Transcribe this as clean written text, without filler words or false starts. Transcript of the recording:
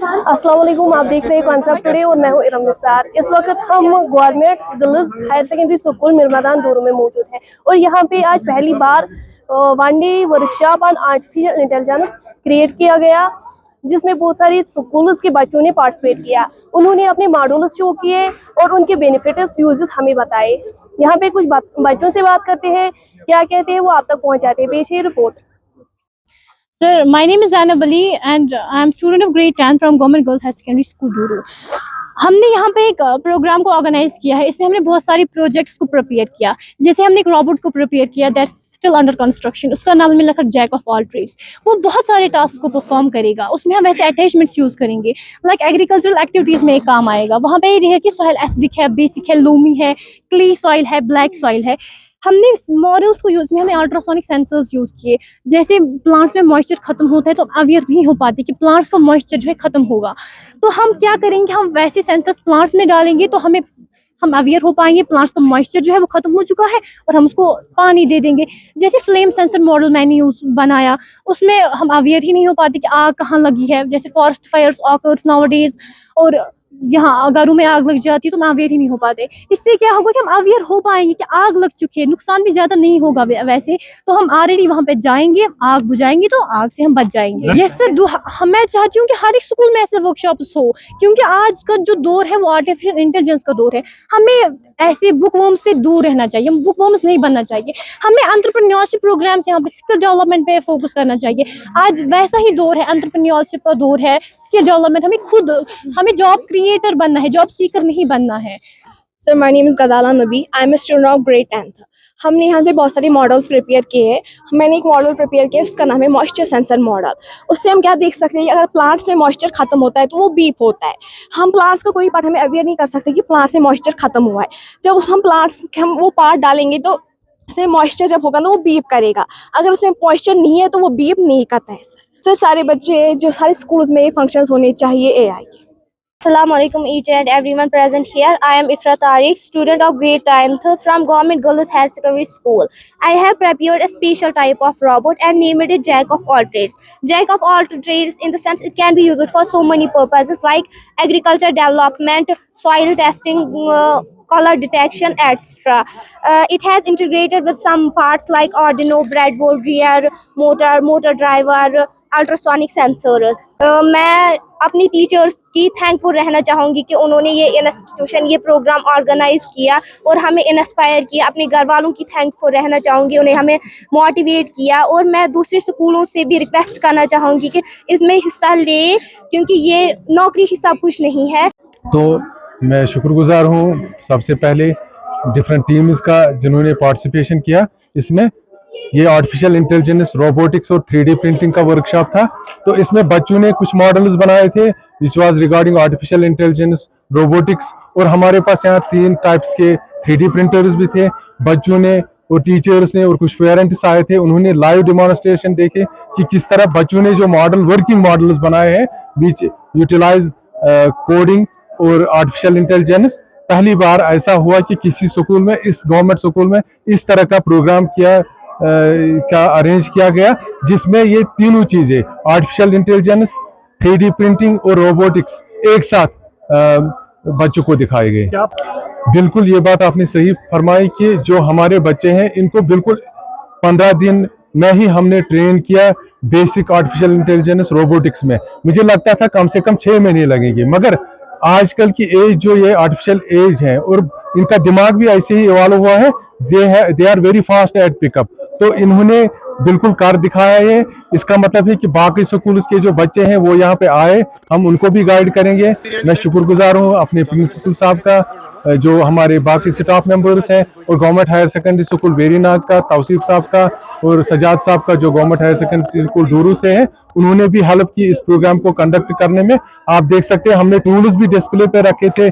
अस्सलाम वालेकुम, आप देख रहे हैं कॉन्सेप्ट टुडे और मैं हूं इरम निसार। इस वक्त हम government girls higher secondary school Miramdan Doru में मौजूद हैं और यहाँ पे आज पहली बार one day workshop on artificial intelligence create किया गया, जिसमें बहुत सारी स्कूल्स के बच्चों ने पार्टिसिपेट किया। उन्होंने अपने मॉडल्स शो किए और उनके बेनिफिट्स यूजेस हमें बताए। यहाँ पे कुछ बच्चों से बात करते हैं, क्या कहते हैं वो आप तक पहुँचाते हैं। पेश है report. Sir, my name is Zainab Ali and I am student of grade 10 from Government Girls High Secondary School Duru. हमने यहाँ पे एक प्रोग्राम को ऑर्गेनाइज किया है। इसमें हमने बहुत सारे प्रोजेक्ट्स को प्रिपेयर किया। जैसे हमने एक रोबोट को प्रिपेयर किया दैट्स स्टिल अंडर कंस्ट्रक्शन, उसका नाम हमने रखा जैक ऑफ ऑल ट्रेड्स। वो बहुत सारे टास्क को परफॉर्म करेगा। उसमें हम ऐसे अटैचमेंट्स यूज करेंगे लाइक एग्रीकल्चरल एक्टिविटीज में एक काम आएगा। वहाँ पे ये है कि सॉइल एसिडिक है, बेसिक है, लोमी है, क्ली सॉइल है, ब्लैक सॉइल है। हमने मॉडल्स को यूज में हमने अल्ट्रासोनिक सेंसर्स यूज किए। जैसे प्लांट्स में मॉइस्चर खत्म होता है तो अवेयर नहीं हो पाती कि प्लांट्स का मॉइस्चर जो है खत्म होगा, तो हम क्या करेंगे, हम वैसे सेंसर्स प्लांट्स में डालेंगे तो हम अवेयर हो पाएंगे प्लांट्स का मॉइस्चर जो है वो खत्म हो चुका है और हम उसको पानी दे देंगे। जैसे फ्लेम सेंसर मॉडल मैंने यूज बनाया, उसमें हम अवेयर ही नहीं हो पाते कि आग कहाँ लगी है। जैसे फॉरेस्ट फायर्स ऑकर्स नाउअडेज और यहाँ घरों में आग लग जाती है तो हम अवेयर ही नहीं हो पाते। इससे क्या होगा कि हम अवेयर हो पाएंगे कि आग लग चुकी है, नुकसान भी ज्यादा नहीं होगा वैसे, तो हम ऑलरेडी वहां पे जाएंगे, आग बुझाएंगे तो आग से हम बच जाएंगे। ये सर मैं चाहती हूँ कि हर एक स्कूल में ऐसे वर्कशॉप्स हो, क्योंकि आज का जो दौर है वो आर्टिफिशियल इंटेलिजेंस का दौर है। हमें ऐसे बुकवर्म्स से दूर रहना चाहिए, हम बुकवर्म्स नहीं बनना चाहिए। हमें एंटरप्रेन्योरशिप प्रोग्राम यहाँ पे स्किल डेवलपमेंट पे फोकस करना चाहिए। आज वैसा ही दौर है, एंटरप्रेन्योरशिप का दौर है, स्किल डेवलपमेंट। हमें जॉब क्रिएटर बनना है, जॉब सीकर नहीं बनना है। Sir, my name is Ghazala Nabi, I am a student of grade 10th। हमने यहाँ पे बहुत सारे मॉडल्स प्रिपेयर किए हैं। मैंने एक मॉडल प्रिपेयर किया, उसका नाम है मॉइस्चर सेंसर मॉडल। उससे हम क्या देख सकते हैं कि अगर प्लांट्स में मॉइस्चर खत्म होता है तो वो बीप होता है। हम प्लांट्स का कोई पार्ट हमें अवेयर नहीं कर सकते कि प्लांट्स में मॉइस्चर खत्म हुआ है। जब हम प्लांट्स हम वो पार्ट डालेंगे तो उसमें मॉइस्चर जब होगा ना वो बीप करेगा। अगर उसमें मॉइस्चर नहीं है तो वो बीप नहीं करता है। सर सारे बच्चे जो सारे स्कूल्स में फंक्शंस होने चाहिए AI के। Assalamu alaikum each and everyone present here. I am Ifra Tariq, student of grade 10th from Government Girls Higher Secondary School. I have prepared a special type of robot and named it Jack of all trades. Jack of all trades in the sense it can be used for so many purposes like agriculture development, soil testing, color detection, etc. It has integrated with some parts like Arduino, breadboard, rear motor driver, ultrasonic sensors. मैं अपनी teachers की thankful रहना चाहूँगी कि उन्होंने ये institution ये programme organise किया और हमें इंस्पायर किया। अपने घर वालों की थैंकफुल रहना चाहूँगी, उन्हें हमें मोटिवेट किया। और मैं दूसरे स्कूलों से भी रिक्वेस्ट करना चाहूँगी कि इसमें हिस्सा ले, क्योंकि ये नौकरी ही सब कुछ नहीं है। तो मैं शुक्रगुजार हूँ सबसे पहले डिफरेंट टीम्स का जिन्होंने पार्टिसिपेशन किया। इसमें ये आर्टिफिशियल इंटेलिजेंस, रोबोटिक्स और 3D प्रिंटिंग का वर्कशॉप था। तो इसमें बच्चों ने कुछ मॉडल्स बनाए थे which was regarding artificial intelligence, robotics, और हमारे पास यहाँ 3 टाइप्स के 3D प्रिंटर्स भी थे। बच्चों ने और टीचर्स ने और कुछ पेरेंट्स आए थे, उन्होंने लाइव डेमोन्स्ट्रेशन देखे कि किस तरह बच्चों ने जो मॉडल वर्किंग मॉडल्स बनाए हैं विच यूटिलाइज कोडिंग और आर्टिफिशियल इंटेलिजेंस। पहली बार ऐसा हुआ कि किसी स्कूल में, इस गवर्नमेंट स्कूल में इस तरह का प्रोग्राम का अरेंज किया गया, जिसमें ये तीनों चीजें आर्टिफिशियल इंटेलिजेंस, 3D प्रिंटिंग और रोबोटिक्स एक साथ बच्चों को दिखाए गए। बिल्कुल ये बात आपने सही फरमाई कि जो हमारे बच्चे हैं इनको बिल्कुल 15 दिन में ही हमने ट्रेन किया बेसिक आर्टिफिशियल इंटेलिजेंस रोबोटिक्स में। मुझे लगता था कम से कम 6 महीने लगेंगे, मगर आजकल की एज जो ये आर्टिफिशियल एज है और इनका दिमाग भी ऐसे ही इवॉल्व हुआ है, they are very fast at pickup. तो इन्होंने बिल्कुल कर दिखाया है। इसका मतलब है कि बाकी स्कूल्स के जो बच्चे हैं वो यहाँ पे आए, हम उनको भी गाइड करेंगे। मैं शुक्रगुजार हूँ अपने प्रिंसिपल साहब का, जो हमारे बाकी स्टाफ मेंबर्स हैं, और government higher secondary school Verinag का, तौसीफ साहब का और सजाद साहब का जो government higher secondary school Duru से है। उन्होंने भी हेल्प की इस प्रोग्राम को कंडक्ट करने में। आप देख सकते हैं हमने टूल्स भी डिस्प्ले पे रखे थे।